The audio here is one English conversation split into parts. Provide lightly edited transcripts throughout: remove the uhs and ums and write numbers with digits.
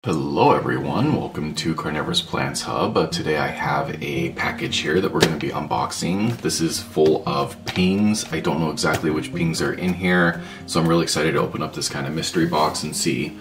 Hello everyone, welcome to Carnivorous Plants Hub. Today I have a package here that we're going to be unboxing. This is full of pings. I don't know exactly which pings are in here, so I'm really excited to open up this kind of mystery box and see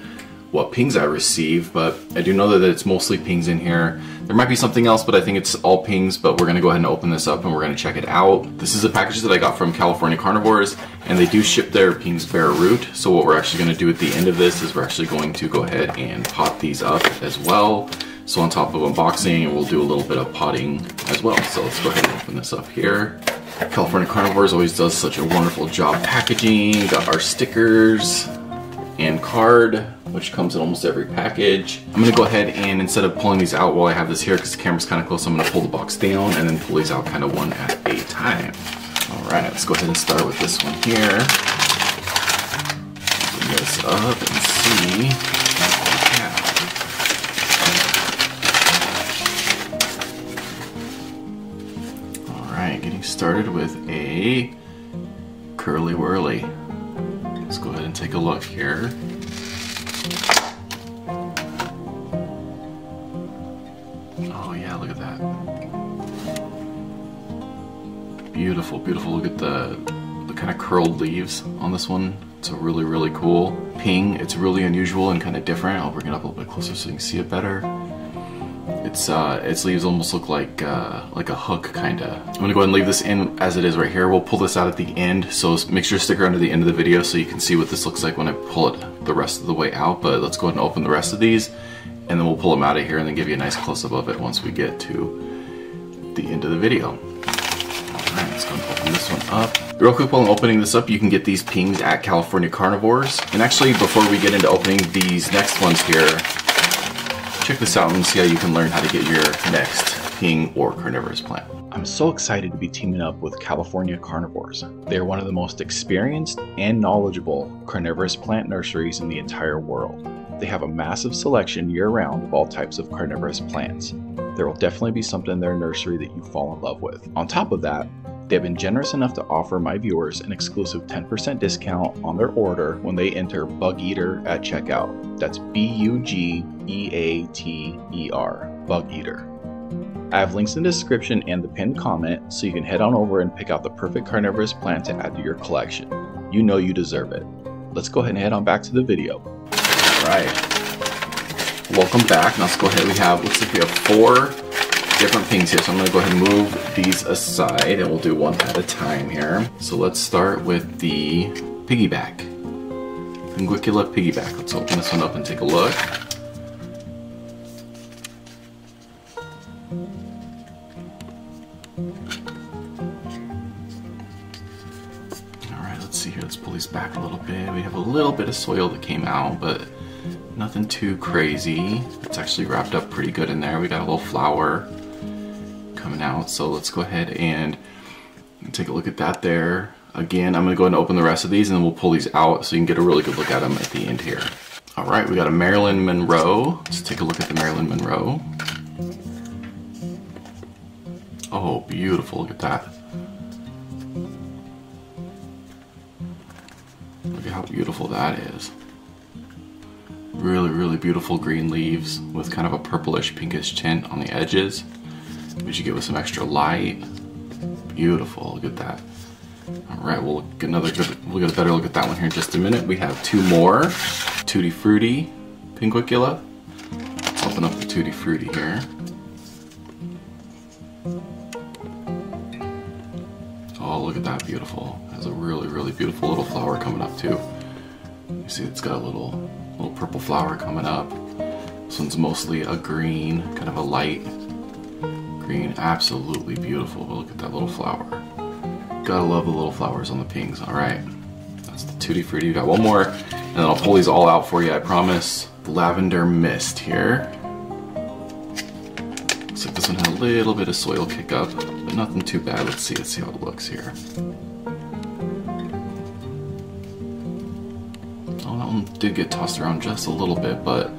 what pings I receive, but I do know that it's mostly pings in here. There might be something else, but I think it's all pings, but we're gonna go ahead and open this up and we're gonna check it out. This is a package that I got from California Carnivores, and they do ship their pings bare root. So what we're actually gonna do at the end of this is we're actually going to go ahead and pot these up as well. So on top of unboxing, we'll do a little bit of potting as well. So let's go ahead and open this up here. California Carnivores always does such a wonderful job packaging. Got our stickers and card, which comes in almost every package. I'm gonna go ahead and, instead of pulling these out while I have this here, because the camera's kind of close, I'm gonna pull the box down and then pull these out kind of one at a time. All right, let's go ahead and start with this one here. Open this up and see what we have. All right, getting started with a curly whirly. Let's go ahead and take a look here. Oh yeah, look at that. Beautiful, beautiful. Look at the kind of curled leaves on this one. It's a really, really cool ping. It's really unusual and kind of different. I'll bring it up a little bit closer so you can see it better. Its leaves almost look like a hook, kinda. I'm gonna go ahead and leave this in as it is right here. We'll pull this out at the end, so make sure to stick around to the end of the video so you can see what this looks like when I pull it the rest of the way out. But let's go ahead and open the rest of these, and then we'll pull them out of here and then give you a nice close-up of it once we get to the end of the video. Alright, let's go ahead and open this one up. Real quick, while I'm opening this up, you can get these pings at California Carnivores. And actually, before we get into opening these next ones here, check this out and see how you can learn how to get your next ping or carnivorous plant. I'm so excited to be teaming up with California Carnivores. They are one of the most experienced and knowledgeable carnivorous plant nurseries in the entire world. They have a massive selection year-round of all types of carnivorous plants. There will definitely be something in their nursery that you fall in love with. On top of that, they have been generous enough to offer my viewers an exclusive 10% discount on their order when they enter Bug Eater at checkout. That's B-U-G-E-A-T-E-R, Bug Eater. I have links in the description and the pinned comment, so you can head on over and pick out the perfect carnivorous plant to add to your collection. You know you deserve it. Let's go ahead and head on back to the video. Alright, welcome back. Now let's go ahead, looks like we have 4 different pings here, so I'm going to go ahead and move these aside and we'll do one at a time here. So let's start with the piggyback. Pinguicula piggyback. Let's open this one up and take a look. Alright, let's see here. Let's pull these back a little bit. We have a little bit of soil that came out, but nothing too crazy. It's actually wrapped up pretty good in there. We got a little flower coming out, so let's go ahead and take a look at that there. Again, I'm going to go ahead and open the rest of these and then we'll pull these out so you can get a really good look at them at the end here. Alright, we got a Marilyn Monroe. Let's take a look at the Marilyn Monroe. Oh, beautiful. Look at that. Look at how beautiful that is. Really, really beautiful green leaves with kind of a purplish pinkish tint on the edges, which you get with some extra light. Beautiful, look at that. Alright, we'll get a better look at that one here in just a minute. We have 2 more Tutti Frutti Pinguicula. Let's open up the Tutti Frutti here. Oh, look at that, beautiful. It has a really, really beautiful little flower coming up too. You see it's got a little purple flower coming up. This one's mostly a green, kind of a light green. Absolutely beautiful. But look at that little flower. Gotta love the little flowers on the pings. Alright, that's the Tutti Frutti. We got one more, and then I'll pull these all out for you, I promise. Lavender Mist here. Looks like this one had a little bit of soil kick up, but nothing too bad. Let's see how it looks here. Did get tossed around just a little bit, but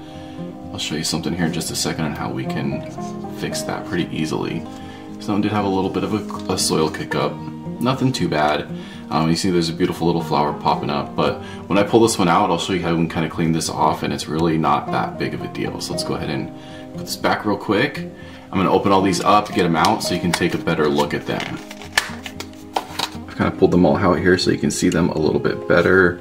I'll show you something here in just a second on how we can fix that pretty easily. So one did have a little bit of a soil kick up, nothing too bad. You see there's a beautiful little flower popping up, but when I pull this one out, I'll show you how we can kind of clean this off, and it's really not that big of a deal. So let's go ahead and put this back real quick. I'm going to open all these up, get them out so you can take a better look at them. I've kind of pulled them all out here so you can see them a little bit better.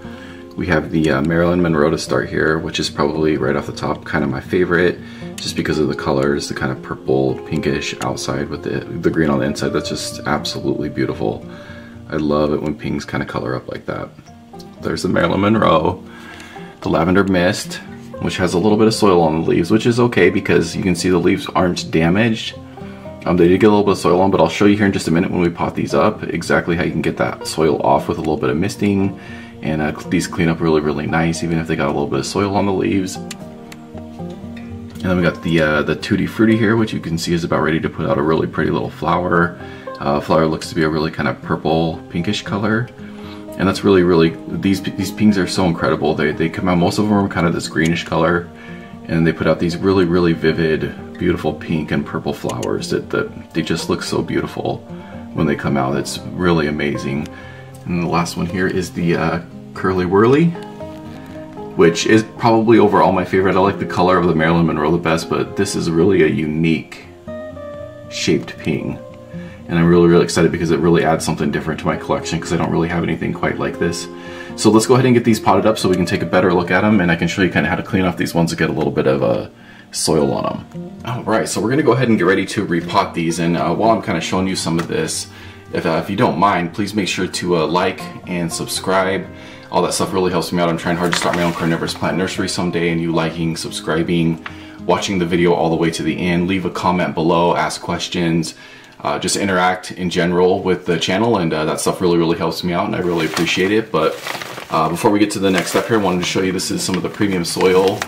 We have the Marilyn Monroe to start here, which is probably right off the top kind of my favorite, just because of the colors, the kind of purple pinkish outside with the green on the inside. That's just absolutely beautiful. I love it when pinks kind of color up like that. There's the Marilyn Monroe, the Lavender Mist, which has a little bit of soil on the leaves, which is okay because you can see the leaves aren't damaged. They did get a little bit of soil on, but I'll show you here in just a minute when we pot these up exactly how you can get that soil off with a little bit of misting. And these clean up really, really nice, even if they got a little bit of soil on the leaves. And then we got the Tutti Frutti here, which you can see is about ready to put out a really pretty little flower. Flower looks to be a really kind of purple, pinkish color. And that's really, really, these pinks are so incredible. They come out, most of them are kind of this greenish color. And they put out these really, really vivid, beautiful pink and purple flowers that they just look so beautiful when they come out. It's really amazing. And the last one here is the Curly Whirly, which is probably overall my favorite. I like the color of the Marilyn Monroe the best, but this is really a unique shaped ping. And I'm really, really excited because it really adds something different to my collection because I don't really have anything quite like this. So let's go ahead and get these potted up so we can take a better look at them, and I can show you kind of how to clean off these ones to get a little bit of soil on them. Alright, so we're going to go ahead and get ready to repot these, and while I'm kind of showing you some of this, if you don't mind, please make sure to like and subscribe. All that stuff really helps me out. I'm trying hard to start my own carnivorous plant nursery someday, and you liking, subscribing, watching the video all the way to the end, leave a comment below, ask questions, just interact in general with the channel, and that stuff really, really helps me out, and I really appreciate it. But before we get to the next step here, I wanted to show you this is some of the premium soil,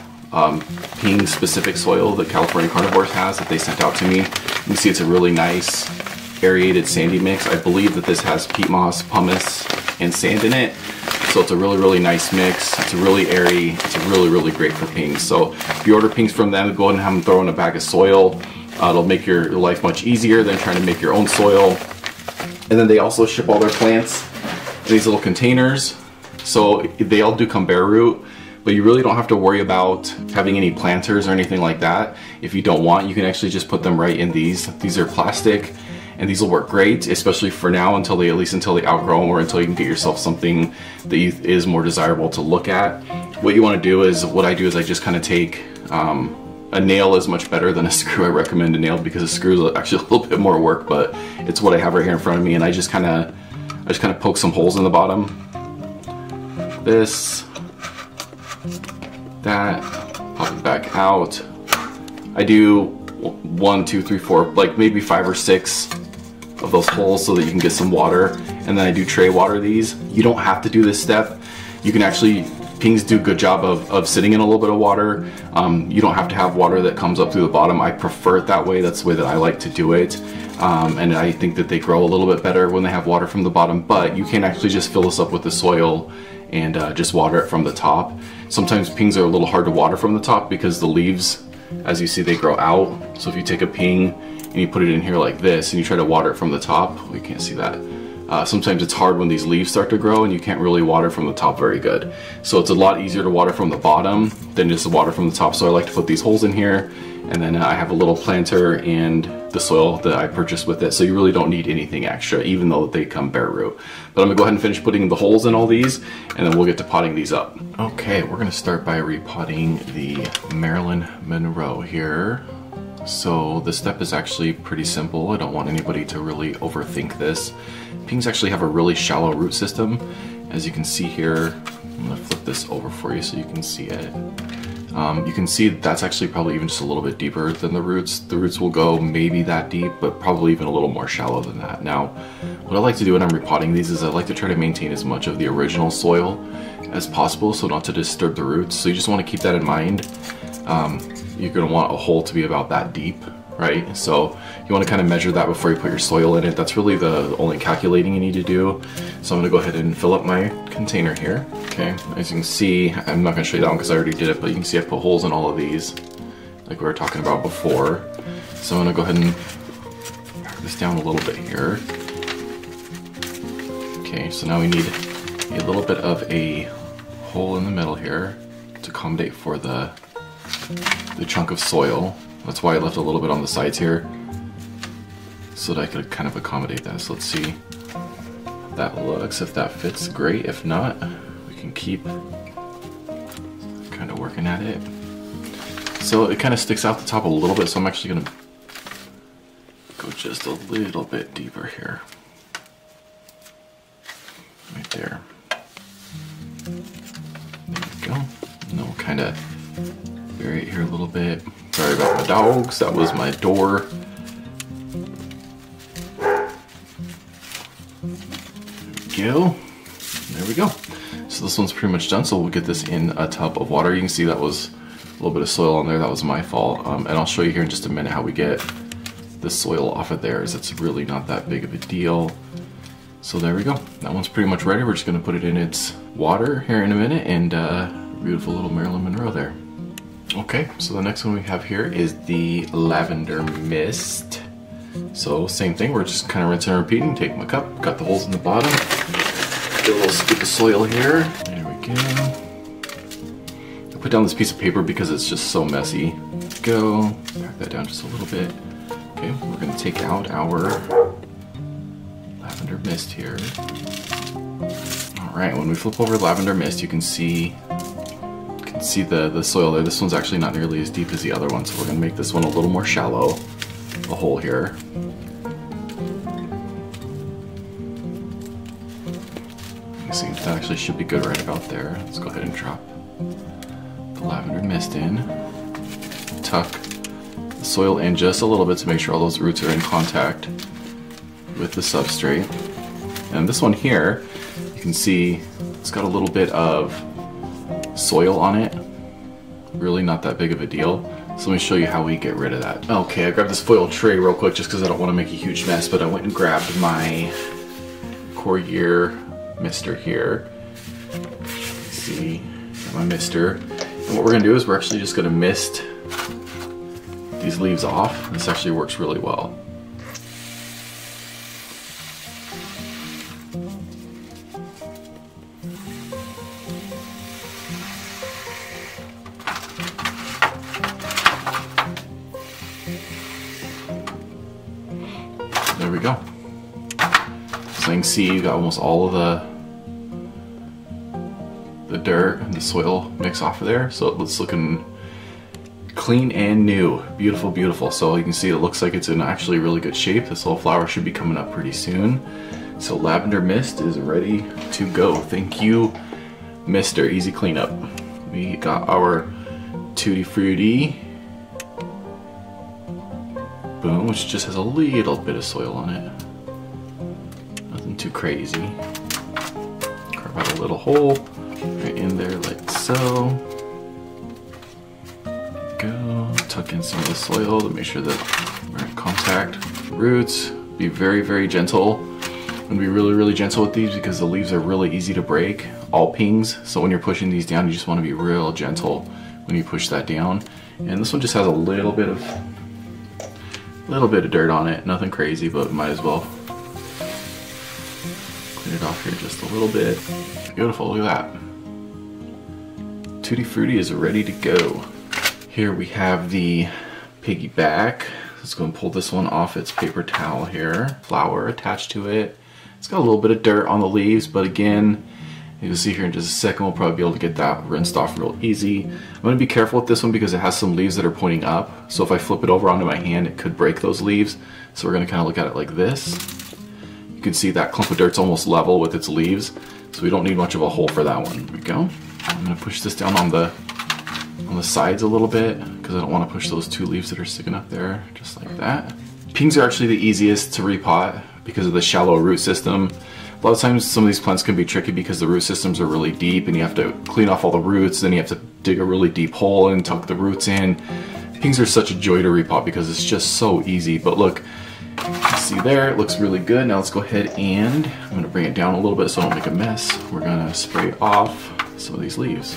ping specific soil that California Carnivorous has that they sent out to me. You can see it's a really nice aerated sandy mix. I believe that this has peat moss, pumice, and sand in it. So it's a really, really nice mix. It's really airy. It's really, really great for pings. So if you order pings from them, go ahead and have them throw in a bag of soil. It'll make your life much easier than trying to make your own soil. And then they also ship all their plants in these little containers. So they all do come bare root, but you really don't have to worry about having any planters or anything like that. If you don't want, you can actually just put them right in these. These are plastic, and these will work great, especially for now, at least until they outgrow them, or until you can get yourself something that is more desirable to look at. What you want to do is, what I do is I just kind of take, a nail is much better than a screw. I recommend a nail because a screw is actually a little bit more work, but it's what I have right here in front of me, and I just kind of poke some holes in the bottom. This, that, pop it back out. I do 1, 2, 3, 4, like maybe 5 or 6 of those holes so that you can get some water, and then I do tray water these. You don't have to do this step. You can actually, pings do a good job of sitting in a little bit of water. You don't have to have water that comes up through the bottom. I prefer it that way. That's the way that I like to do it. And I think that they grow a little bit better when they have water from the bottom, but you can actually just fill this up with the soil and just water it from the top. Sometimes pings are a little hard to water from the top because the leaves, as you see, they grow out. So if you take a ping and you put it in here like this and you try to water it from the top, well, you can't see that. Sometimes it's hard when these leaves start to grow and you can't really water from the top very good. So it's a lot easier to water from the bottom than just to water from the top. So I like to put these holes in here, and then I have a little planter and the soil that I purchased with it. So you really don't need anything extra, even though they come bare root. But I'm gonna go ahead and finish putting the holes in all these, and then we'll get to potting these up. Okay, we're gonna start by repotting the Marilyn Monroe here. So this step is actually pretty simple. I don't want anybody to really overthink this. Pings actually have a really shallow root system. As you can see here, I'm gonna flip this over for you so you can see it. You can see that's actually probably even just a little bit deeper than the roots. The roots will go maybe that deep, but probably even a little more shallow than that. Now, what I like to do when I'm repotting these is I like to try to maintain as much of the original soil as possible, so not to disturb the roots. So you just want to keep that in mind. You're going to want a hole to be about that deep, right? So you want to kind of measure that before you put your soil in it. That's really the only calculating you need to do. So I'm going to go ahead and fill up my container here. Okay, as you can see, I'm not going to show you that one because I already did it, but you can see I put holes in all of these like we were talking about before. So I'm going to go ahead and pack this down a little bit here. Okay, so now we need a little bit of a hole in the middle here to accommodate for the chunk of soil. That's why I left a little bit on the sides here, so that I could kind of accommodate that. So let's see how that looks. If that fits, great. If not, we can keep kind of working at it. So it kind of sticks out the top a little bit, so I'm actually gonna go just a little bit deeper here. Right there. There we go. And then we'll kind of bury it here a little bit. Sorry about my dogs, that was my door. Go. There we go. So this one's pretty much done, so we'll get this in a tub of water. You can see that was a little bit of soil on there. That was my fault. And I'll show you here in just a minute how we get the soil off of there, as it's really not that big of a deal. So there we go. That one's pretty much ready. We're just gonna put it in its water here in a minute, and beautiful little Marilyn Monroe there. Okay, so the next one we have here is the lavender mist. So same thing, we're just kind of rinsing and repeating. Take my cup, got the holes in the bottom. Get a little scoop of soil here. There we go. I put down this piece of paper because it's just so messy. Go, pack that down just a little bit. Okay, we're gonna take out our lavender mist here. All right, when we flip over lavender mist, you can see the soil there. This one's actually not nearly as deep as the other one, so we're gonna make this one a little more shallow. A hole here. You see, that actually should be good right about there. Let's go ahead and drop the lavender mist in. Tuck the soil in just a little bit to make sure all those roots are in contact with the substrate. And this one here, you can see it's got a little bit of soil on it. Really not that big of a deal. So let me show you how we get rid of that. Okay, I grabbed this foil tray real quick just because I don't want to make a huge mess, but I went and grabbed my Courier mister here. See, got my mister. And what we're gonna do is we're actually just gonna mist these leaves off. This actually works really well. There we go. So you can see you got almost all of the dirt and the soil mix off of there. So it's looking clean and new. Beautiful, beautiful. So you can see it looks like it's in actually really good shape. This little flower should be coming up pretty soon. So lavender mist is ready to go. Thank you, Mr. Easy Cleanup. We got our Tutti Frutti. Boom, which just has a little bit of soil on it. Nothing too crazy. Carve out a little hole right in there like so. Go, tuck in some of the soil to make sure that we're in contact. Roots, be very, very gentle. And be really, really gentle with these because the leaves are really easy to break. All pings, so when you're pushing these down, you just want to be real gentle when you push that down. And this one just has a little bit of dirt on it, nothing crazy, but might as well clean it off here just a little bit. Beautiful, look at that. Tutti Frutti is ready to go. Here we have the piggyback. Let's go and pull this one off its paper towel here. Flower attached to it. It's got a little bit of dirt on the leaves, but again, you'll see here in just a second, we'll probably be able to get that rinsed off real easy. I'm going to be careful with this one because it has some leaves that are pointing up. So if I flip it over onto my hand, it could break those leaves. So we're going to kind of look at it like this. You can see that clump of dirt's almost level with its leaves. So we don't need much of a hole for that one. There we go. I'm going to push this down on the sides a little bit because I don't want to push those two leaves that are sticking up there, just like that. Pings are actually the easiest to repot because of the shallow root system. A lot of times some of these plants can be tricky because the root systems are really deep and you have to clean off all the roots, then you have to dig a really deep hole and tuck the roots in. Pings are such a joy to repot because it's just so easy. But look, you see there, it looks really good. Now let's go ahead and I'm going to bring it down a little bit so I don't make a mess. We're going to spray off some of these leaves.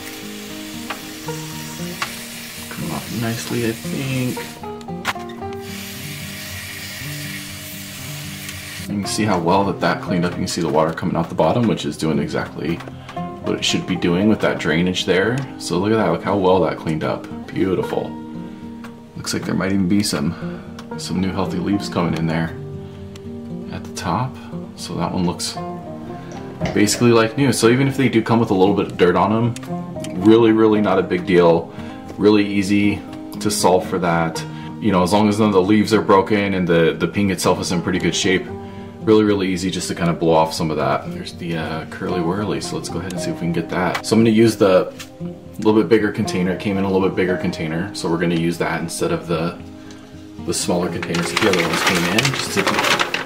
Come off nicely, I think. You can can see how well that cleaned up. You can see the water coming out the bottom, which is doing exactly what it should be doing with that drainage there. So look at that, look how well that cleaned up. Beautiful. Looks like there might even be some new healthy leaves coming in there at the top. So that one looks basically like new. So even if they do come with a little bit of dirt on them, really not a big deal. Really easy to solve for that. You know, as long as none of the leaves are broken and the ping itself is in pretty good shape. Really easy just to kind of blow off some of that. There's the curly whirly, so let's go ahead and see if we can get that. So I'm going to use the little bit bigger container. It came in a little bit bigger container, so we're going to use that instead of the smaller containers that the other ones came in, just to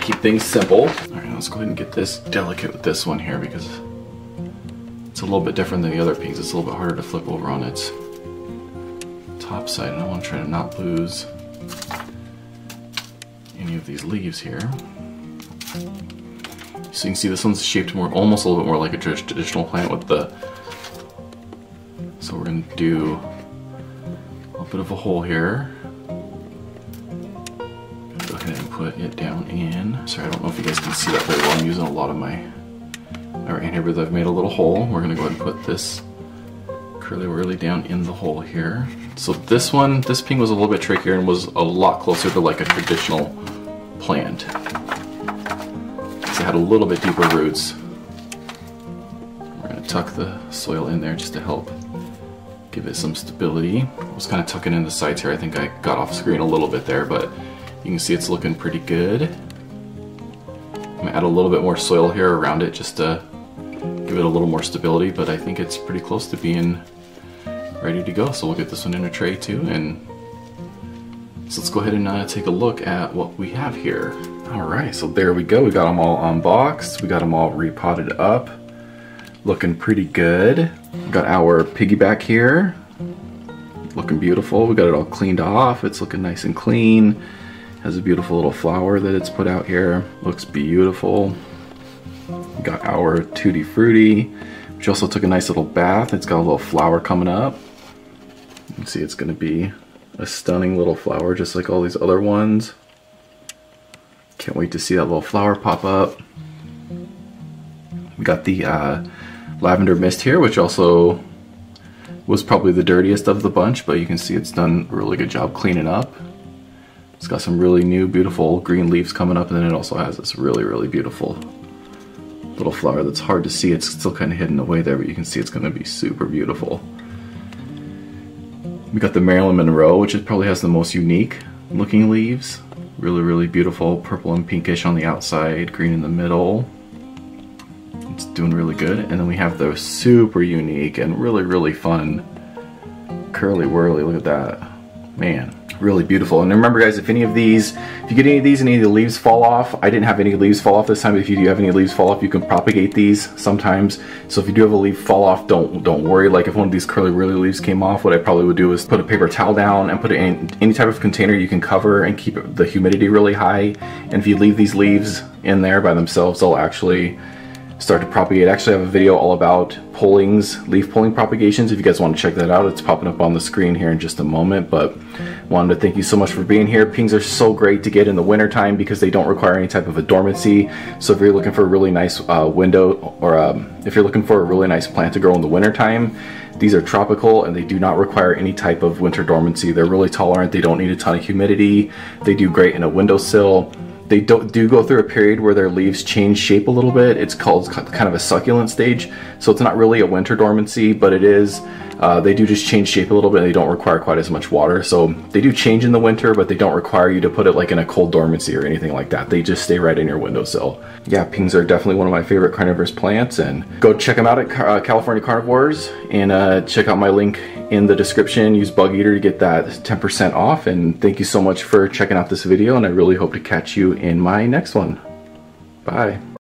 keep things simple. Alright, let's go ahead and get this delicate with this one here because it's a little bit different than the other pings. It's a little bit harder to flip over on its top side, and I want to try to not lose any of these leaves here. So you can see this one's shaped more, almost a little bit more like a traditional plant with the. So we're going to do a little bit of a hole here. Go ahead and put it down in. Sorry, I don't know if you guys can see that very well. I'm using a lot of my right hand here, but I've made a little hole. We're going to go ahead and put this curly whirly down in the hole here. So this ping was a little bit trickier and was a lot closer to like a traditional plant. It had a little bit deeper roots. We're going to tuck the soil in there just to help give it some stability. I was kind of tucking in the sides here. I think I got off screen a little bit there, but you can see it's looking pretty good. I'm going to add a little bit more soil here around it just to give it a little more stability, but I think it's pretty close to being ready to go. So we'll get this one in a tray too, and so let's go ahead and take a look at what we have here. Alright, so there we go. We got them all unboxed. We got them all repotted up. Looking pretty good. We got our piggyback here. Looking beautiful. We got it all cleaned off. It's looking nice and clean. Has a beautiful little flower that it's put out here. Looks beautiful. We got our Tutti Frutti, which also took a nice little bath. It's got a little flower coming up. You can see it's going to be a stunning little flower just like all these other ones. Can't wait to see that little flower pop up. We got the lavender mist here, which also was probably the dirtiest of the bunch, but you can see it's done a really good job cleaning up. It's got some really new beautiful green leaves coming up, and then it also has this really beautiful little flower that's hard to see. It's still kind of hidden away there, but you can see it's going to be super beautiful. We got the Marilyn Monroe, which it probably has the most unique looking leaves. Really beautiful, purple and pinkish on the outside, green in the middle. It's doing really good. And then we have the super unique and really fun curly whirly. Look at that, man, really beautiful. And remember guys, if you get any of these and any of the leaves fall off, I didn't have any leaves fall off this time, but if you do have any leaves fall off, you can propagate these sometimes. So if you do have a leaf fall off, don't worry. Like if one of these curly whirly leaves came off, what I probably would do is put a paper towel down and put it in any type of container you can cover and keep the humidity really high. And if you leave these leaves in there by themselves, they'll actually start to propagate. I actually have a video all about leaf pulling propagations. If you guys want to check that out, it's popping up on the screen here in just a moment. But wanted to thank you so much for being here. Pings are so great to get in the winter time because they don't require any type of a dormancy. So if you're looking for a really nice window, or if you're looking for a really nice plant to grow in the winter time, these are tropical and they do not require any type of winter dormancy. They're really tolerant. They don't need a ton of humidity. They do great in a windowsill. They do go through a period where their leaves change shape a little bit. It's called kind of a succulent stage. So it's not really a winter dormancy, but it is. They do just change shape a little bit. They don't require quite as much water. So they do change in the winter, but they don't require you to put it like in a cold dormancy or anything like that. They just stay right in your windowsill. Yeah, pings are definitely one of my favorite carnivorous plants, and go check them out at California Carnivores, and check out my link in the description. Use Bug Eater to get that 10% off. And thank you so much for checking out this video, and I really hope to catch you in my next one. Bye.